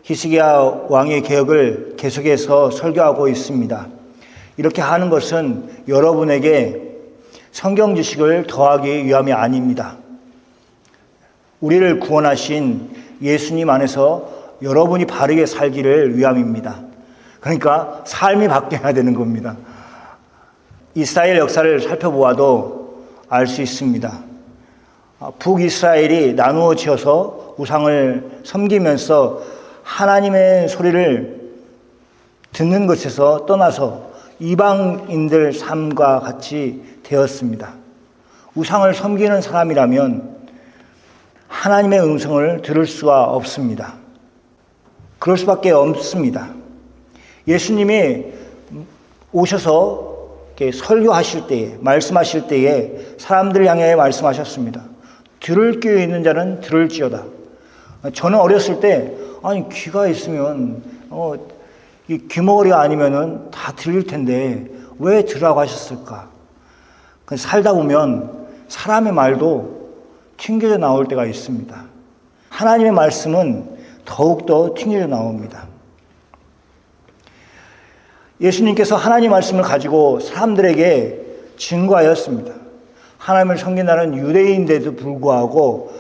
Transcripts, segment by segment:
히스기야 왕의 개혁을 계속해서 설교하고 있습니다. 이렇게 하는 것은 여러분에게 성경 지식을 더하기 위함이 아닙니다. 우리를 구원하신 예수님 안에서 여러분이 바르게 살기를 위함입니다. 그러니까 삶이 바뀌어야 되는 겁니다. 이스라엘 역사를 살펴보아도 알 수 있습니다. 북이스라엘이 나누어지어서 우상을 섬기면서 하나님의 소리를 듣는 것에서 떠나서 이방인들 삶과 같이 되었습니다. 우상을 섬기는 사람이라면 하나님의 음성을 들을 수가 없습니다. 그럴 수밖에 없습니다. 예수님이 오셔서 이렇게 설교하실 때에, 말씀하실 때에 사람들을 향해 말씀하셨습니다. 들을 귀 있는 자는 들을지어다. 저는 어렸을 때 아니 귀가 있으면 이 귀머거리가 아니면은 다 들릴 텐데 왜 들으라고 하셨을까? 살다 보면 사람의 말도 튕겨져 나올 때가 있습니다. 하나님의 말씀은 더욱더 튕겨져 나옵니다. 예수님께서 하나님 말씀을 가지고 사람들에게 증거하였습니다. 하나님을 섬긴다는 유대인인데도 불구하고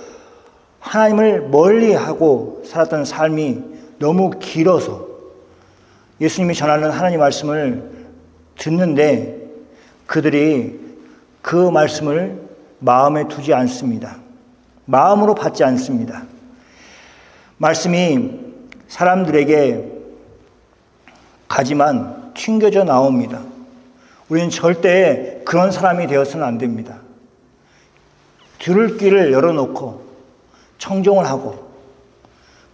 하나님을 멀리하고 살았던 삶이 너무 길어서 예수님이 전하는 하나님 말씀을 듣는데 그들이 그 말씀을 마음에 두지 않습니다. 마음으로 받지 않습니다. 말씀이 사람들에게 가지만 튕겨져 나옵니다. 우리는 절대 그런 사람이 되어서는 안 됩니다. 들을 귀를 열어놓고 청종을 하고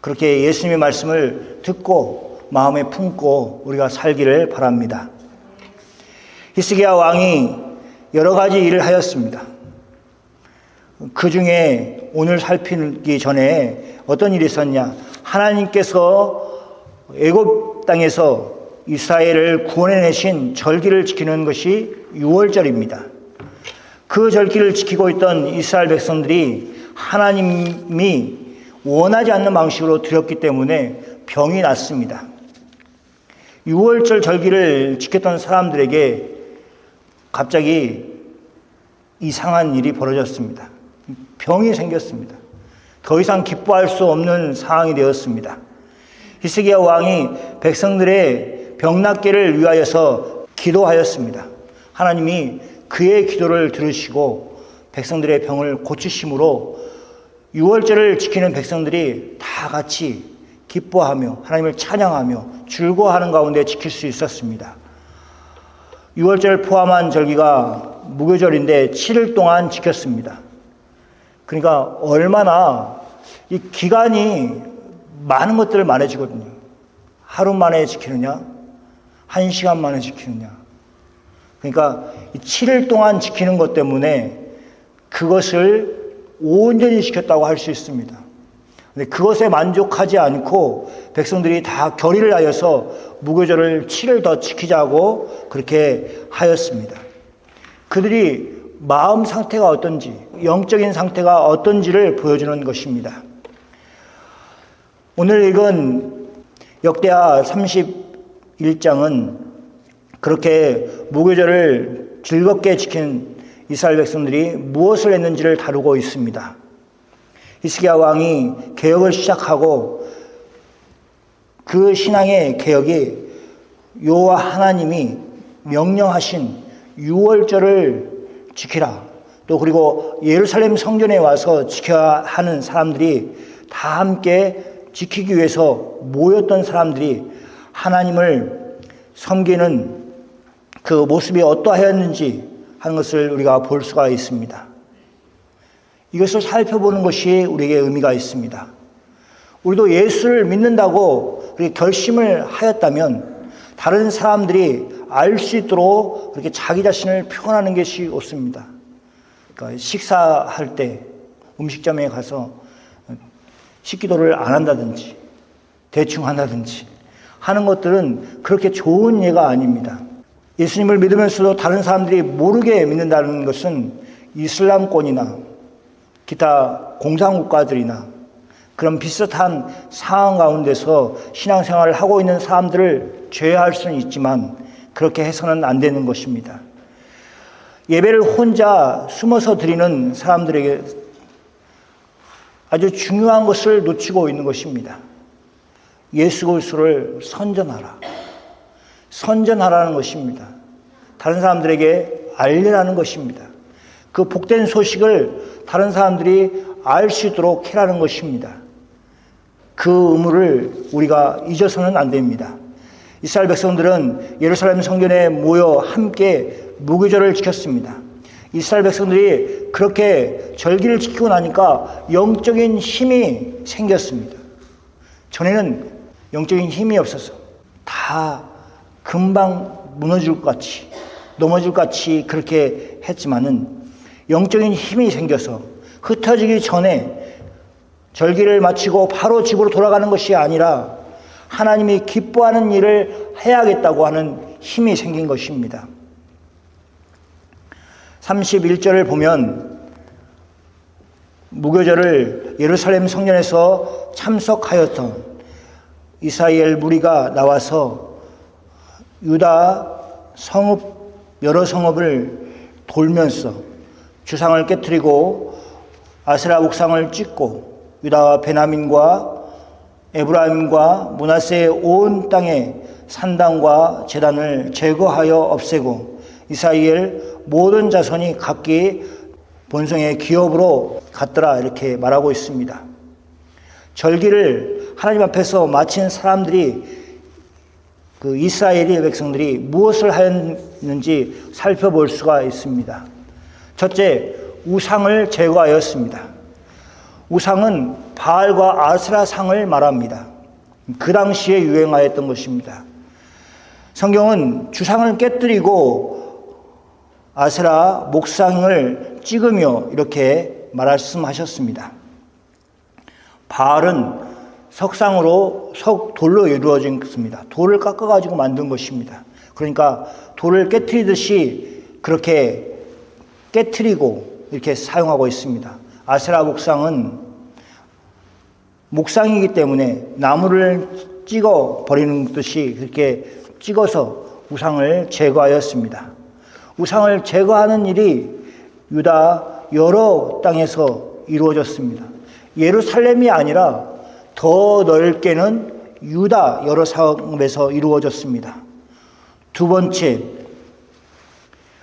그렇게 예수님의 말씀을 듣고 마음에 품고 우리가 살기를 바랍니다. 히스기야 왕이 여러 가지 일을 하였습니다. 그 중에 오늘 살피기 전에 어떤 일이 있었냐? 하나님께서 애굽 땅에서 이스라엘을 구원해내신 절기를 지키는 것이 유월절입니다. 그 절기를 지키고 있던 이스라엘 백성들이 하나님이 원하지 않는 방식으로 드렸기 때문에 병이 났습니다. 유월절 절기를 지켰던 사람들에게 갑자기 이상한 일이 벌어졌습니다. 병이 생겼습니다. 더 이상 기뻐할 수 없는 상황이 되었습니다. 히스기야 왕이 백성들의 병낫기를 위하여서 기도하였습니다. 하나님이 그의 기도를 들으시고 백성들의 병을 고치심으로 유월절을 지키는 백성들이 다 같이 기뻐하며 하나님을 찬양하며 즐거워하는 가운데 지킬 수 있었습니다. 유월절 포함한 절기가 무교절인데 7일 동안 지켰습니다. 그러니까 얼마나 이 기간이 많은 것들을 말해주거든요. 하루 만에 지키느냐, 1시간 만에 지키느냐. 그러니까 7일 동안 지키는 것 때문에 그것을 온전히 지켰다고 할 수 있습니다. 근데 그것에 만족하지 않고 백성들이 다 결의를 하여서 무교절을 7일 더 지키자고 그렇게 하였습니다. 그들이 마음 상태가 어떤지, 영적인 상태가 어떤지를 보여주는 것입니다. 오늘 읽은 역대하 31장은 그렇게 무교절을 즐겁게 지킨 이스라엘 백성들이 무엇을 했는지를 다루고 있습니다. 히스기야 왕이 개혁을 시작하고 그 신앙의 개혁이 여호와 하나님이 명령하신 유월절을 지키라. 또 그리고 예루살렘 성전에 와서 지켜야 하는 사람들이 다 함께 지키기 위해서 모였던 사람들이 하나님을 섬기는 그 모습이 어떠하였는지 하는 것을 우리가 볼 수가 있습니다. 이것을 살펴보는 것이 우리에게 의미가 있습니다. 우리도 예수를 믿는다고 그렇게 결심을 하였다면 다른 사람들이 알 수 있도록 그렇게 자기 자신을 표현하는 것이 옳습니다. 그러니까 식사할 때 음식점에 가서 식기도를 안 한다든지 대충 한다든지 하는 것들은 그렇게 좋은 예가 아닙니다. 예수님을 믿으면서도 다른 사람들이 모르게 믿는다는 것은 이슬람권이나 기타 공산국가들이나 그런 비슷한 상황 가운데서 신앙생활을 하고 있는 사람들을 제어할 수는 있지만 그렇게 해서는 안 되는 것입니다. 예배를 혼자 숨어서 드리는 사람들에게 아주 중요한 것을 놓치고 있는 것입니다. 예수 그리스도를 선전하라. 선전하라는 것입니다. 다른 사람들에게 알리라는 것입니다. 그 복된 소식을 다른 사람들이 알 수 있도록 해라는 것입니다. 그 의무를 우리가 잊어서는 안 됩니다. 이스라엘 백성들은 예루살렘 성전에 모여 함께 무교절을 지켰습니다. 이스라엘 백성들이 그렇게 절기를 지키고 나니까 영적인 힘이 생겼습니다. 전에는 영적인 힘이 없어서 다 금방 무너질 것 같이, 넘어질 것 같이 그렇게 했지만은 영적인 힘이 생겨서 흩어지기 전에 절기를 마치고 바로 집으로 돌아가는 것이 아니라 하나님이 기뻐하는 일을 해야겠다고 하는 힘이 생긴 것입니다. 31절을 보면 무교절을 예루살렘 성전에서 참석하였던 이스라엘 무리가 나와서 유다 성읍 여러 성읍을 돌면서 주상을 깨뜨리고 아세라 목상을 찍고 유다와 베냐민과 에브라임과 므낫세의 온 땅에 산당과 제단을 제거하여 없애고 이스라엘 모든 자손이 각기 본성의 기업으로 갔더라 이렇게 말하고 있습니다. 절기를 하나님 앞에서 마친 사람들이 그 이스라엘의 백성들이 무엇을 하였는지 살펴볼 수가 있습니다. 첫째, 우상을 제거하였습니다. 우상은 바알과 아세라 상을 말합니다. 그 당시에 유행하였던 것입니다. 성경은 주상을 깨뜨리고 아세라 목상을 찍으며 이렇게 말씀하셨습니다. 바알은 석상으로 석돌로 이루어진 것입니다. 돌을 깎아가지고 만든 것입니다. 그러니까 돌을 깨뜨리듯이 그렇게 깨뜨리고 이렇게 사용하고 있습니다. 아세라 목상은 목상이기 때문에 나무를 찍어 버리는 듯이 그렇게 찍어서 우상을 제거하였습니다. 우상을 제거하는 일이 유다 여러 땅에서 이루어졌습니다. 예루살렘이 아니라 더 넓게는 유다 여러 성읍에서 이루어졌습니다. 두 번째,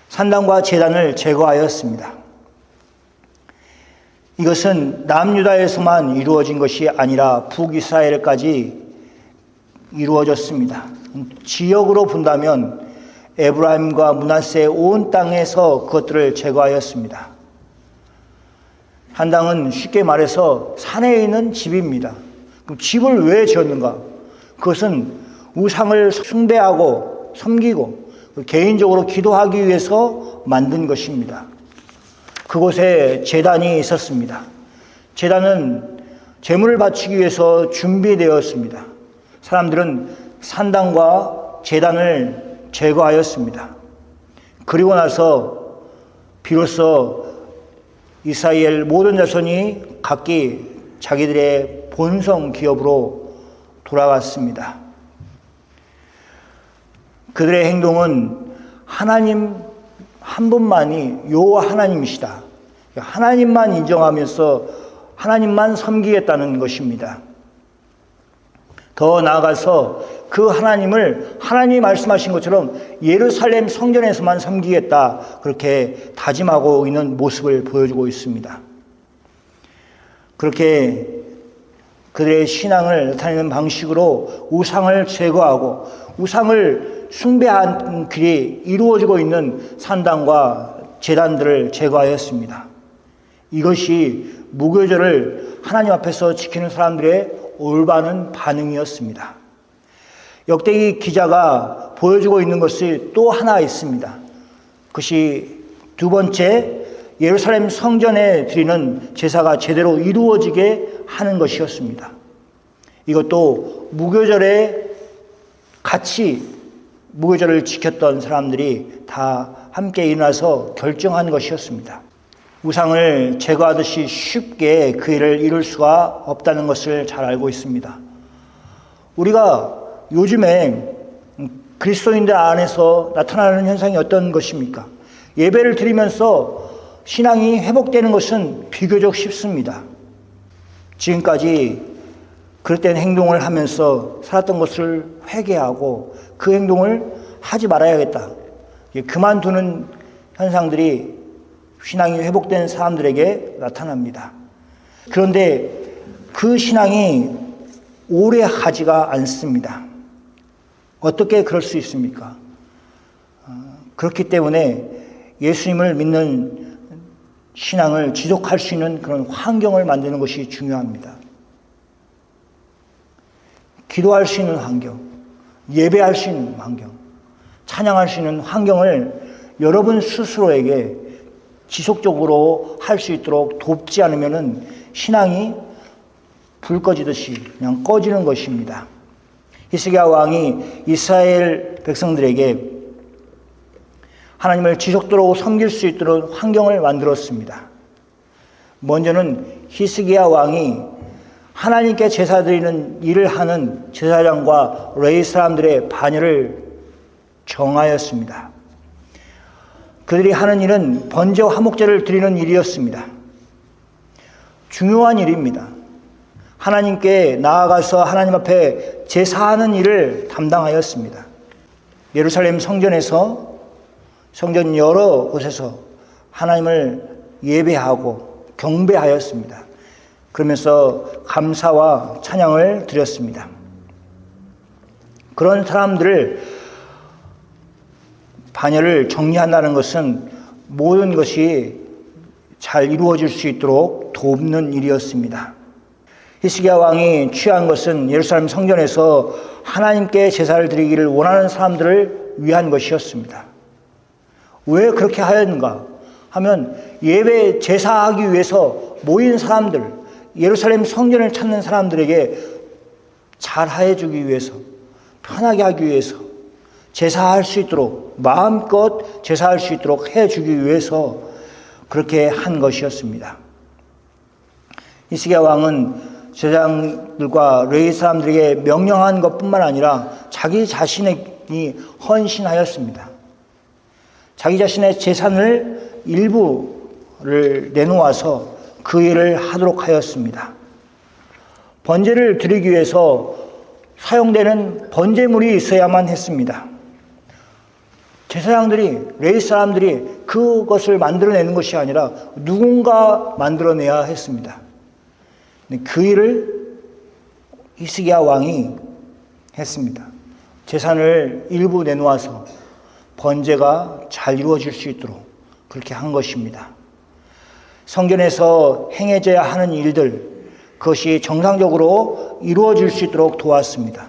산당과 제단을 제거하였습니다. 이것은 남유다에서만 이루어진 것이 아니라 북이스라엘까지 이루어졌습니다. 지역으로 본다면 에브라임과 므낫세의 온 땅에서 그것들을 제거하였습니다. 산당은 쉽게 말해서 산에 있는 집입니다. 그럼 집을 왜 지었는가? 그것은 우상을 숭배하고 섬기고 개인적으로 기도하기 위해서 만든 것입니다. 그곳에 제단이 있었습니다. 제단은 제물을 바치기 위해서 준비되었습니다. 사람들은 산당과 제단을 제거하였습니다. 그리고 나서 비로소 이스라엘 모든 자손이 각기 자기들의 본성 기업으로 돌아갔습니다. 그들의 행동은 하나님 한 분만이 여호와 하나님이시다. 하나님만 인정하면서 하나님만 섬기겠다는 것입니다. 더 나아가서 그 하나님을 하나님이 말씀하신 것처럼 예루살렘 성전에서만 섬기겠다 그렇게 다짐하고 있는 모습을 보여주고 있습니다. 그렇게 그들의 신앙을 나타내는 방식으로 우상을 제거하고 우상을 숭배한 길이 이루어지고 있는 산당과 제단들을 제거하였습니다. 이것이 무교절을 하나님 앞에서 지키는 사람들의 올바른 반응이었습니다. 역대기 기자가 보여주고 있는 것이 또 하나 있습니다. 그것이 두 번째, 예루살렘 성전에 드리는 제사가 제대로 이루어지게 하는 것이었습니다. 이것도 무교절에 같이 무교절을 지켰던 사람들이 다 함께 일어나서 결정한 것이었습니다. 우상을 제거하듯이 쉽게 그 일을 이룰 수가 없다는 것을 잘 알고 있습니다. 우리가 요즘에 그리스도인들 안에서 나타나는 현상이 어떤 것입니까? 예배를 드리면서 신앙이 회복되는 것은 비교적 쉽습니다. 지금까지 그릇된 행동을 하면서 살았던 것을 회개하고 그 행동을 하지 말아야겠다. 그만두는 현상들이 신앙이 회복된 사람들에게 나타납니다. 그런데 그 신앙이 오래 하지가 않습니다. 어떻게 그럴 수 있습니까? 그렇기 때문에 예수님을 믿는 신앙을 지속할 수 있는 그런 환경을 만드는 것이 중요합니다. 기도할 수 있는 환경, 예배할 수 있는 환경, 찬양할 수 있는 환경을 여러분 스스로에게 지속적으로 할 수 있도록 돕지 않으면 신앙이 불 꺼지듯이 그냥 꺼지는 것입니다. 히스기야 왕이 이스라엘 백성들에게 하나님을 지속적으로 섬길 수 있도록 환경을 만들었습니다. 먼저는 히스기야 왕이 하나님께 제사 드리는 일을 하는 제사장과 레위 사람들의 반열을 정하였습니다. 그들이 하는 일은 번제와 화목제를 드리는 일이었습니다. 중요한 일입니다. 하나님께 나아가서 하나님 앞에 제사하는 일을 담당하였습니다. 예루살렘 성전에서 성전 여러 곳에서 하나님을 예배하고 경배하였습니다. 그러면서 감사와 찬양을 드렸습니다. 그런 사람들을 반열을 정리한다는 것은 모든 것이 잘 이루어질 수 있도록 돕는 일이었습니다. 히스기야 왕이 취한 것은 예루살렘 성전에서 하나님께 제사를 드리기를 원하는 사람들을 위한 것이었습니다. 왜 그렇게 하였는가 하면 예배 제사하기 위해서 모인 사람들, 예루살렘 성전을 찾는 사람들에게 잘해 주기 위해서, 편하게 하기 위해서, 제사할 수 있도록, 마음껏 제사할 수 있도록 해주기 위해서 그렇게 한 것이었습니다. 히스기야 왕은 제사장들과 레위 사람들에게 명령한 것뿐만 아니라 자기 자신이 헌신하였습니다. 자기 자신의 재산을 일부를 내놓아서 그 일을 하도록 하였습니다. 번제를 드리기 위해서 사용되는 번제물이 있어야만 했습니다. 제사장들이, 레위 사람들이 그것을 만들어내는 것이 아니라 누군가 만들어내야 했습니다. 그 일을 히스기야 왕이 했습니다. 재산을 일부 내놓아서 번제가 잘 이루어질 수 있도록 그렇게 한 것입니다. 성전에서 행해져야 하는 일들, 그것이 정상적으로 이루어질 수 있도록 도왔습니다.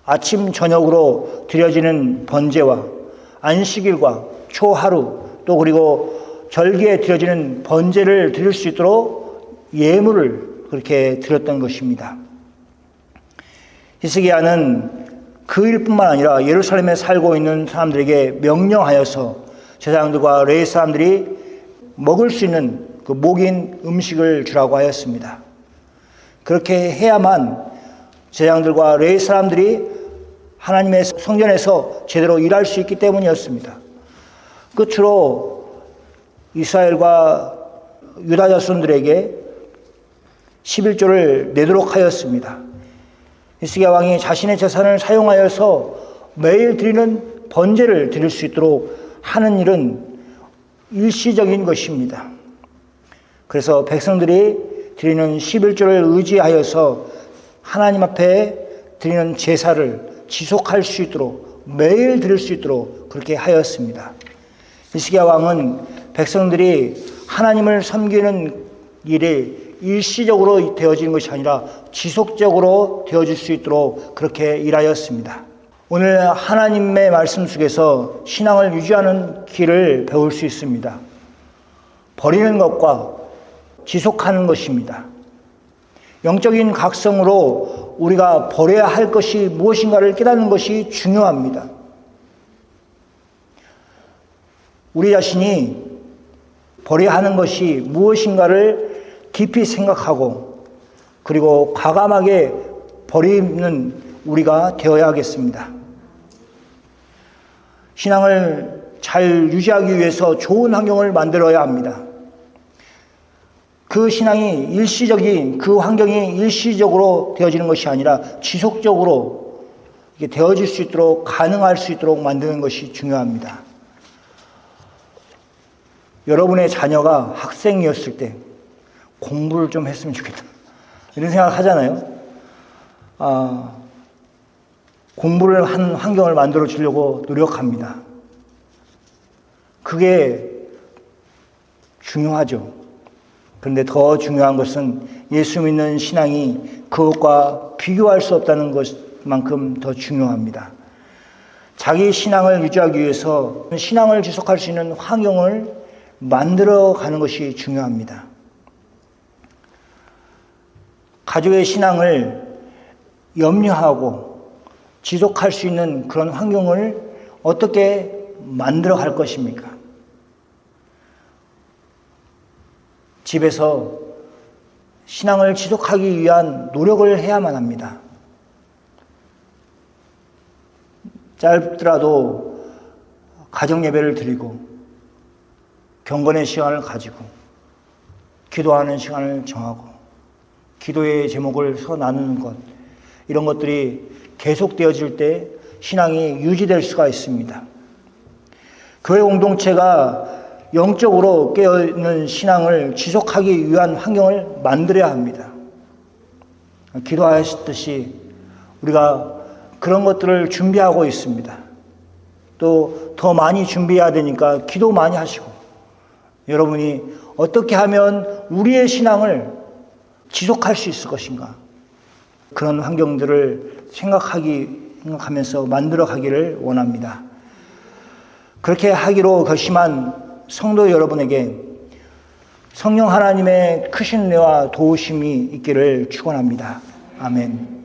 아침 저녁으로 드려지는 번제와 안식일과 초하루 또 그리고 절기에 드려지는 번제를 드릴 수 있도록 예물을 그렇게 드렸던 것입니다. 히스기야는 그 일뿐만 아니라 예루살렘에 살고 있는 사람들에게 명령하여서 제사장들과 레위 사람들이 먹을 수 있는 그 목인 음식을 주라고 하였습니다. 그렇게 해야만 제사장들과 레위 사람들이 하나님의 성전에서 제대로 일할 수 있기 때문이었습니다. 끝으로 이스라엘과 유다 자손들에게 11조를 내도록 하였습니다. 히스기야 왕이 자신의 재산을 사용하여서 매일 드리는 번제를 드릴 수 있도록 하는 일은 일시적인 것입니다. 그래서 백성들이 드리는 11조를 의지하여서 하나님 앞에 드리는 제사를 지속할 수 있도록 매일 드릴 수 있도록 그렇게 하였습니다. 히스기야 왕은 백성들이 하나님을 섬기는 일이 일시적으로 되어지는 것이 아니라 지속적으로 되어질 수 있도록 그렇게 일하였습니다. 오늘 하나님의 말씀 속에서 신앙을 유지하는 길을 배울 수 있습니다. 버리는 것과 지속하는 것입니다. 영적인 각성으로 우리가 버려야 할 것이 무엇인가를 깨닫는 것이 중요합니다. 우리 자신이 버려야 하는 것이 무엇인가를 깊이 생각하고 그리고 과감하게 버리는 우리가 되어야겠습니다. 신앙을 잘 유지하기 위해서 좋은 환경을 만들어야 합니다. 그 신앙이 일시적인, 그 환경이 일시적으로 되어지는 것이 아니라 지속적으로 이게 되어질 수 있도록, 가능할 수 있도록 만드는 것이 중요합니다. 여러분의 자녀가 학생이었을 때 공부를 좀 했으면 좋겠다, 이런 생각 하잖아요. 공부를 하는 환경을 만들어 주려고 노력합니다. 그게 중요하죠. 그런데 더 중요한 것은 예수 믿는 신앙이 그것과 비교할 수 없다는 것만큼 더 중요합니다. 자기 신앙을 유지하기 위해서 신앙을 지속할 수 있는 환경을 만들어 가는 것이 중요합니다. 가족의 신앙을 염려하고 지속할 수 있는 그런 환경을 어떻게 만들어 갈 것입니까? 집에서 신앙을 지속하기 위한 노력을 해야만 합니다. 짧더라도 가정 예배를 드리고 경건의 시간을 가지고 기도하는 시간을 정하고 기도의 제목을 서 나누는 것, 이런 것들이 계속되어질 때 신앙이 유지될 수가 있습니다. 교회 공동체가 영적으로 깨어있는 신앙을 지속하기 위한 환경을 만들어야 합니다. 기도하셨듯이 우리가 그런 것들을 준비하고 있습니다. 또 더 많이 준비해야 되니까 기도 많이 하시고, 여러분이 어떻게 하면 우리의 신앙을 지속할 수 있을 것인가, 그런 환경들을 생각하면서 만들어 가기를 원합니다. 그렇게 하기로 결심한 성도 여러분에게 성령 하나님의 크신 은혜와 도우심이 있기를 축원합니다. 아멘.